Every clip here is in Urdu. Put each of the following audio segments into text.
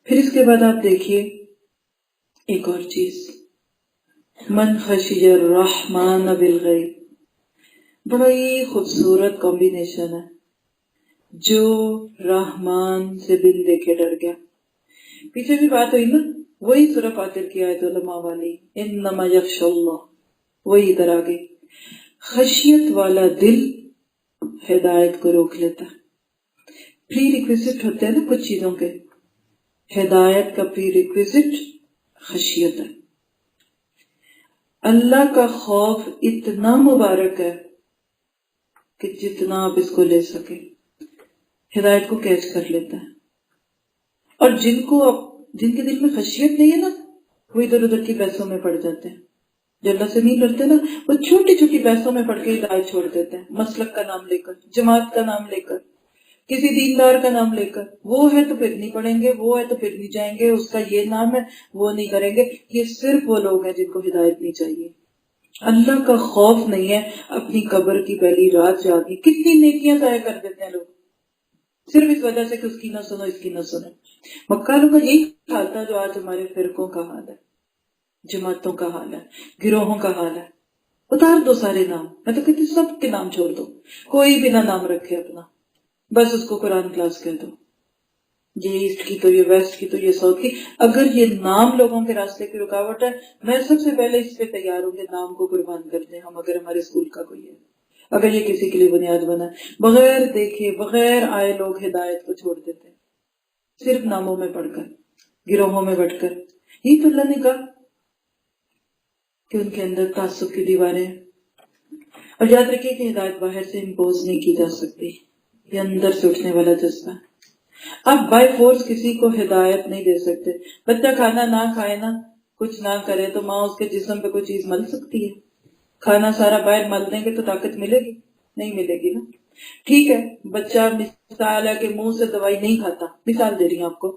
پھر اس کے بعد آپ دیکھیے ایک اور چیز، من خشی الرحمن بالغیب، بڑا ہی خوبصورت کمبینیشن ہے، جو رحمان سے بن دیکھے ڈر گیا۔ پیچھے بھی بات ہوئی نا، وہی سورہ فاتر کی آیت علماء والی، انما یخشى اللہ، وہی ادھر آگے، خشیت والا دل ہدایت کو روک لیتا ہے۔ پری ریکویزٹ ہوتے ہیں نا کچھ چیزوں کے، ہدایت کا پری ریکویزٹ خشیت ہے۔ اللہ کا خوف اتنا مبارک ہے کہ جتنا آپ اس کو لے سکے ہدایت کو کیچ کر لیتا ہے۔ اور جن کے دل میں خشیت نہیں ہے نا، وہ ادھر ادھر کی بحثوں میں پڑ جاتے ہیں، جو اللہ سے نہیں ڈرتے نا، وہ چھوٹی چھوٹی بحثوں میں پڑ کے ہدایت چھوڑ دیتے ہیں، مسلک کا نام لے کر، جماعت کا نام لے کر، کسی دیندار کا نام لے کر، وہ ہے تو پھر نہیں پڑھیں گے، وہ ہے تو پھر نہیں جائیں گے، اس کا یہ نام ہے وہ نہیں کریں گے۔ یہ صرف وہ لوگ ہیں جن کو ہدایت نہیں چاہیے، اللہ کا خوف نہیں ہے۔ اپنی قبر کی پہلی رات جاگی، کتنی نیکیاں ضائع کر دیتے ہیں لوگ، صرف اس وجہ سے کہ اس کی نہ سنو، اس کی نہ سنو۔ مکہ والوں کا یہی حال تھا جو آج ہمارے فرقوں کا حال ہے، جماعتوں کا حال ہے، گروہوں کا حال ہے۔ اتار دو سارے نام، میں تو کہتی سب کے نام چھوڑ دو، کوئی بھی نہ نام رکھے اپنا، بس اس کو قرآن کلاس کہہ دو، یہ ایسٹ کی تو یہ ویسٹ کی تو یہ ساؤتھ کی۔ اگر یہ نام لوگوں کے راستے کی رکاوٹ ہے، میں سب سے پہلے اس پہ تیار ہوں کہ نام کو قربان کر دیں ہم، اگر ہمارے اسکول کا کوئی ہے، اگر یہ کسی کے لیے بنیاد بنا ہے۔ بغیر دیکھے بغیر آئے لوگ ہدایت کو چھوڑ دیتے ہیں، صرف ناموں میں پڑھ کر، گروہوں میں بٹ کر۔ یہی تو اللہ نے کہا کہ ان کے اندر تعصب کی دیواریں ہیں۔ اور یاد رکھیے کہ ہدایت باہر سے امپوز نہیں کی جا سکتی، یہ اندر سے اٹھنے والا جذبہ ہے۔ آپ بائی فورس کسی کو ہدایت نہیں دے سکتے۔ بچہ کھانا نہ کھائے نا، کچھ نہ کرے تو ماں اس کے جسم پہ کوئی چیز مل سکتی ہے؟ کھانا سارا باہر مل دیں گے تو طاقت ملے گی؟ نہیں ملے گی نا۔ ٹھیک ہے، بچہ مثال ہے کہ منہ سے دوائی نہیں کھاتا، مثال دے رہی ہوں آپ کو،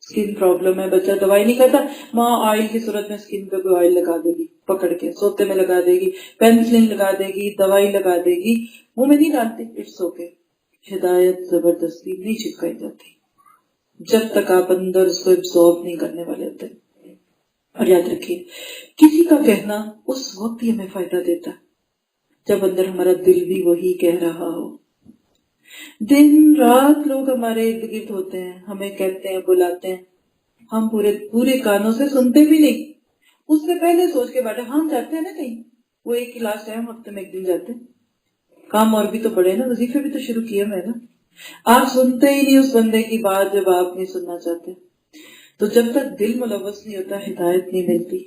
اسکن پرابلم ہے، بچہ دوائی نہیں کھاتا، ماں آئل کی صورت میں اسکن پہ کوئی آئل لگا دے گی، پکڑ کے سوتے میں لگا دے گی، پینسلن لگا دے گی، دوائی لگا دے گی، منہ میں نہیں ڈالتی، اٹس اوکے۔ ہدایت زبردستی نہیں چپکائی جاتی جب تک آپ اندر اس کو ابزارب نہیں کرنے والے ہوتے۔ اور یاد رکھیے، کسی کا کہنا اس وقت ہی ہمیں فائدہ دیتا جب اندر ہمارا دل بھی وہی کہہ رہا ہو۔ دن رات لوگ ہمارے ارد گرد ہوتے ہیں، ہمیں کہتے ہیں، بلاتے ہیں، ہم پورے کانوں سے سنتے بھی نہیں، اس سے پہلے سوچ کے بیٹھے ہم جاتے ہیں نا کہیں، وہ ایک کلاس ہے، ہم ہفتے میں ایک دن جاتے ہیں، کام اور بھی تو بڑے نا، وظیفے بھی تو شروع کیے میں نا۔ آپ سنتے ہی نہیں اس بندے کی بات جب آپ نہیں سننا چاہتے، تو جب تک دل ملوث نہیں ہوتا ہدایت نہیں ملتی۔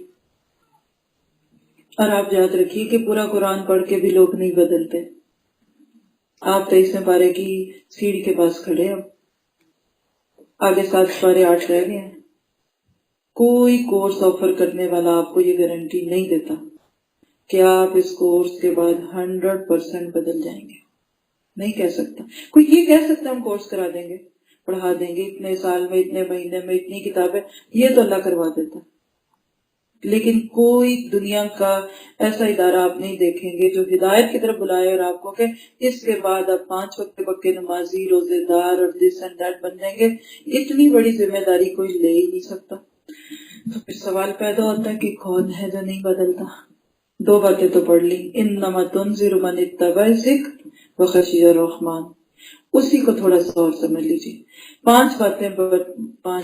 اور آپ یاد رکھیے کہ پورا قرآن پڑھ کے بھی لوگ نہیں بدلتے۔ آپ 23ویں پارے کی سیڑھی کے پاس کھڑے ہیں، آگے 7 پارے 8 رہ گئے ہیں۔ کوئی کورس آفر کرنے والا آپ کو یہ گارنٹی نہیں دیتا کہ آپ اس کورس کے بعد 100% بدل جائیں گے، نہیں کہہ سکتا۔ کوئی یہ کہہ سکتا ہم کورس کرا دیں گے، پڑھا دیں گے، اتنے سال میں، اتنے مہینے میں، اتنی کتابیں، یہ تو اللہ کروا دیتا، لیکن کوئی دنیا کا ایسا ادارہ آپ نہیں دیکھیں گے جو ہدایت کی طرف بلائے اور آپ کو کہ اس کے بعد آپ 5 وقت کے پکے نمازی، روزے دار اور دس اینڈ دیٹ بن جائیں گے۔ اتنی بڑی ذمہ داری کوئی لے ہی نہیں سکتا۔ تو پھر سوال پیدا ہوتا ہے کہ کون ہے جو نہیں بدلتا؟ 2 باتیں تو پڑھ لی، انما تنذر من اتبع الذکر وخشی الرحمن، اسی کو تھوڑا سا اور سمجھ لیجیے۔ 5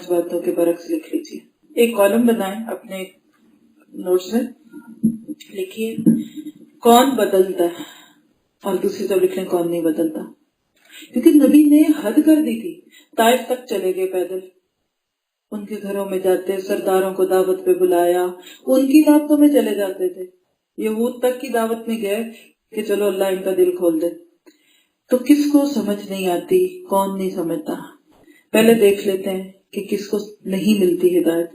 باتوں کے برعکس لکھ لیجیے، ایک کالم بنائیں اپنے نوٹس میں، لکھیے کون بدلتا ہے، اور دوسری طرف لکھ لیں کون نہیں بدلتا۔ کیونکہ نبی نے حد کر دی تھی، طائف تک چلے گئے پیدل، ان کے گھروں میں جاتے، سرداروں کو دعوت پہ بلایا، ان کی دعوتوں میں چلے جاتے تھے، یہود تک کی دعوت میں گئے کہ چلو اللہ ان کا دل کھول دے۔ تو کس کو سمجھ نہیں آتی، کون نہیں سمجھتا؟ پہلے دیکھ لیتے ہیں کہ کس کو نہیں ملتی ہدایت۔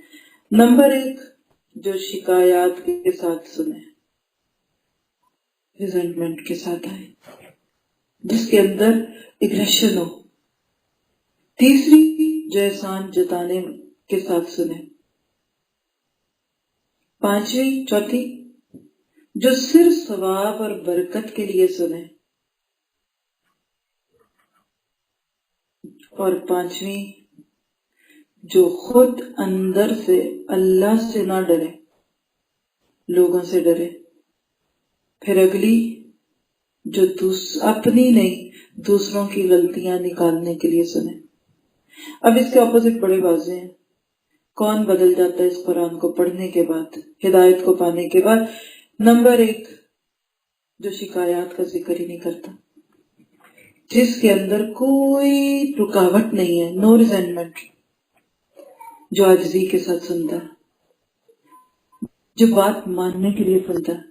نمبر 1، جو شکایات کے ساتھ سنے، ریزنٹمنٹ کے ساتھ آئے، جس کے اندر اگریشن ہو۔ تیسری، جو احسان جتانے کے ساتھ سنے۔ 5ویں، چوتھی، جو صرف ثواب اور برکت کے لیے سنے۔ اور 5ویں، جو خود اندر سے اللہ سے نہ ڈرے، لوگوں سے ڈرے. پھر اگلی جو اپنی نہیں دوسروں کی غلطیاں نکالنے کے لیے سنے. اب اس کے اپوزٹ بڑے واضح ہیں. کون بدل جاتا ہے اس قرآن کو پڑھنے کے بعد، ہدایت کو پانے کے بعد؟ نمبر 1، جو شکایات کا ذکر ہی نہیں کرتا، جس کے اندر کوئی رکاوٹ نہیں ہے، نو ریزنٹمنٹ، جو عاجزی کے ساتھ سنتا ہے، جو بات ماننے کے لیے سنتا ہے،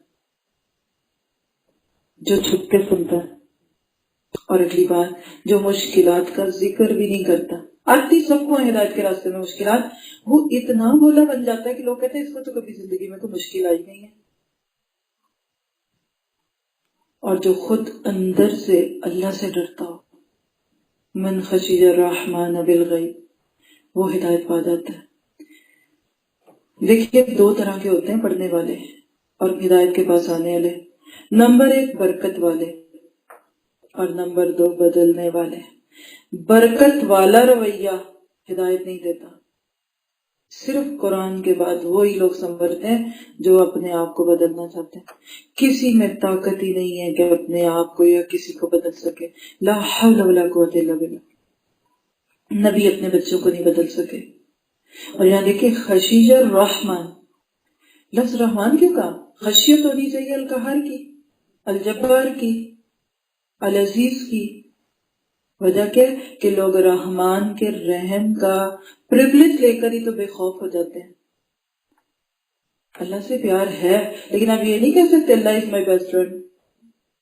جو چھپ کے سنتا ہے. اور اگلی بات، جو مشکلات کا ذکر بھی نہیں کرتا. آتی سب کو ہدایت کے راستے میں مشکلات، وہ اتنا بھولا بن جاتا ہے کہ لوگ کہتے ہیں اس کو تو کبھی زندگی میں کوئی مشکل آئی نہیں ہے. اور جو خود اندر سے اللہ سے ڈرتا ہو، من خشی الرحمن بالغیب، وہ ہدایت پا جاتا ہے. دیکھیے 2 طرح کے ہوتے ہیں پڑھنے والے اور ہدایت کے پاس آنے والے. نمبر 1 برکت والے، اور نمبر 2 بدلنے والے. برکت والا رویہ ہدایت نہیں دیتا. صرف قرآن کے بعد وہی لوگ سنبھلتے ہیں جو اپنے آپ کو بدلنا چاہتے ہیں. کسی میں طاقت ہی نہیں ہے کہ اپنے آپ کو یا کسی کو بدل سکے. لا حول ولا قوت الا باللہ. نبی اپنے بچوں کو نہیں بدل سکے. اور یہاں دیکھیں خشیج الرحمن، لفظ رحمان کیوں کہا؟ خشیت ہونی چاہیے القہار کی، الجبار کی، العزیز کی. وجہ کیا؟ کہ لوگ رحمان کے رحم کا پریولیج لے کر ہی تو بے خوف ہو جاتے ہیں. اللہ سے پیار ہے لیکن آپ یہ نہیں کہہ سکتے اللہ از مائی بیسٹ فرینڈ،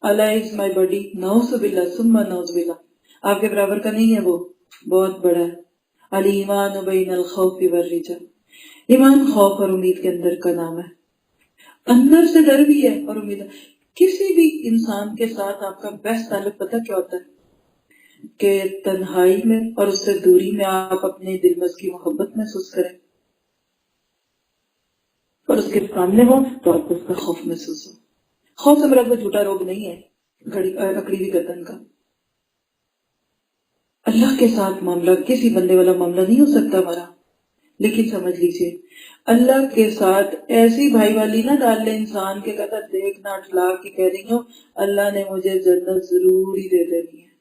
اللہ از مائی بڈی. نعوذ باللہ ثم نعوذ باللہ. آپ کے برابر کا نہیں ہے، وہ بہت بڑا ہے. الایمان بین الخوف والرجا، ایمان خوف اور امید کے اندر کا نام ہے. اندر سے ڈر بھی ہے اور امید ہے. کسی بھی انسان کے ساتھ آپ کا بیسٹ تعلق پتہ کیا ہوتا ہے؟ کہ تنہائی میں اور اس سے دوری میں آپ اپنے دل میں اس کی محبت محسوس کریں، اور اس کے سامنے ہو تو آپ کو اس کا خوف محسوس ہو. خوف سے مراد وہ جھوٹا روگ نہیں ہے اکڑی ہوئی گردن کا. اللہ کے ساتھ معاملہ کسی بندے والا معاملہ نہیں ہو سکتا ہمارا. لیکن سمجھ لیجئے اللہ کے ساتھ ایسی بھائی والی نہ ڈال لے انسان کے کہتا دیکھنا اٹھلا کے کہہ رہی ہوں اللہ نے مجھے جنت ضرور ہی دے دینی ہے.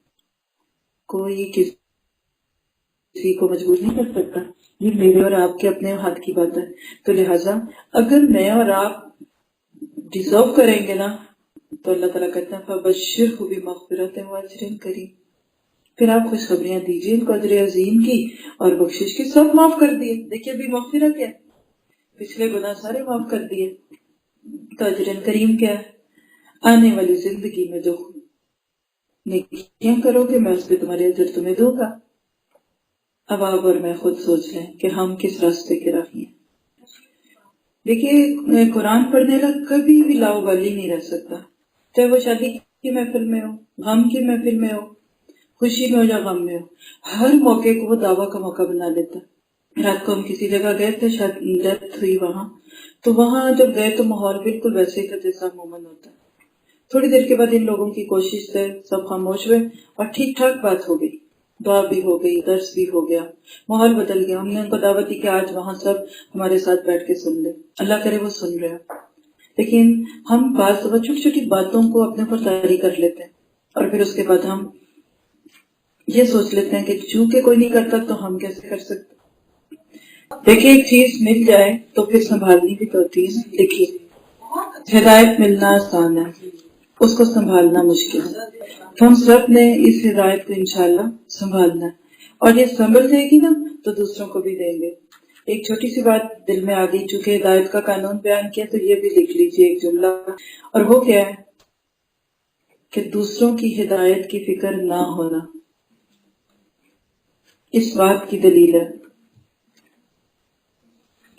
کوئی کسی کو مجبور نہیں کر سکتا. یہ میرے اور آپ کے اپنے ہاتھ کی بات ہے. تو لہٰذا اگر میں اور آپ ڈیزرو کریں گے نا تو اللہ تعالیٰ کہتا ہے فَبَشِّرْهُ بِمَغْفِرَةٍ وَأَجْرٍ كَرِيمٍ. پھر آپ خوشخبریاں دیجیے ان کو اجر عظیم کی اور بخشش کی. سب معاف کر دیے. دیکھیے ابھی مغفرت کیا ہے؟ پچھلے گناہ سارے معاف کر دیے. تو اجر کریم کیا ہے؟ آنے والی زندگی میں جو نیکیاں کرو گے میں اس پہ تمہارے اجر تمہیں دوں گا. اب آپ اور میں خود سوچ لیں کہ ہم کس راستے کے راہی ہیں. دیکھیے قرآن پڑھنے کا کبھی بھی لاؤبالی نہیں رہ سکتا، چاہے وہ شادی کی محفل میں ہو، غم کی محفل میں ہو، خوشی میں ہو یا غم میں ہو. ہر موقع کو وہ دعویٰ کا موقع بنا دیتا. رات کو ہم کسی جگہ گئے تھے، شاید ڈیتھ ہوئی وہاں، تو وہاں جب گئے تو ماحول بالکل ویسے ہی تھا جیسا عموماً ہوتا ہے. تھوڑی دیر کے بعد ان لوگوں کی کوشش سے سب خاموش ہوئے اور ٹھیک ٹھاک بات ہو گئی، دعا بھی ہو گئی، درس بھی ہو گیا، ماحول بدل گیا. ہم نے ان کو دعوت دی کہ آج وہاں سب ہمارے ساتھ بیٹھ کے سن لے. اللہ کرے وہ سن رہے ہیں. لیکن ہم بعض دفعہ چھوٹی چھوٹی باتوں کو اپنے اوپر طاری کر لیتے ہیں اور پھر اس کے بعد ہم یہ سوچ لیتے ہیں کہ چونکہ کوئی نہیں کرتا تو ہم کیسے کر سکتے. دیکھیے ایک چیز مل جائے تو پھر سنبھالنی بھی تو ہوتی ہے. دیکھیے ہدایت ملنا آسان ہے، اس کو سنبھالنا مشکل ہے. تو ہم سب نے اس ہدایت کو انشاءاللہ سنبھالنا ہے، اور یہ سنبھل جائے گی نا تو دوسروں کو بھی دیں گے. ایک چھوٹی سی بات دل میں آ گئی، چونکہ ہدایت کا قانون بیان کیا تو یہ بھی لکھ لیجیے ایک جملہ، اور وہ کیا ہے کہ دوسروں کی ہدایت کی فکر نہ ہونا. اس بات کی دلیل ہے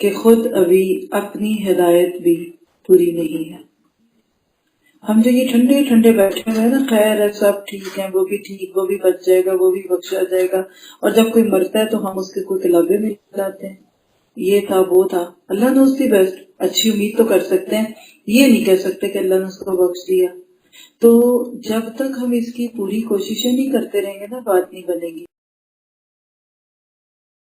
کہ خود ابھی اپنی ہدایت بھی پوری نہیں ہے. ہم جو یہ ٹھنڈے ٹھنڈے بیٹھے ہوئے ہیں نا، خیر ہے سب ٹھیک ہیں، وہ بھی ٹھیک، وہ بھی بچ جائے گا، وہ بھی بخشا جائے گا، اور جب کوئی مرتا ہے تو ہم اس کے کوئی کلابے میں لاتے ہیں، یہ تھا وہ تھا. اللہ نوز دی بیسٹ. اچھی امید تو کر سکتے ہیں، یہ نہیں کہہ سکتے کہ اللہ نے اس کو بخش دیا. تو جب تک ہم اس کی پوری کوششیں نہیں کرتے رہیں گے نا بات نہیں بنے گی.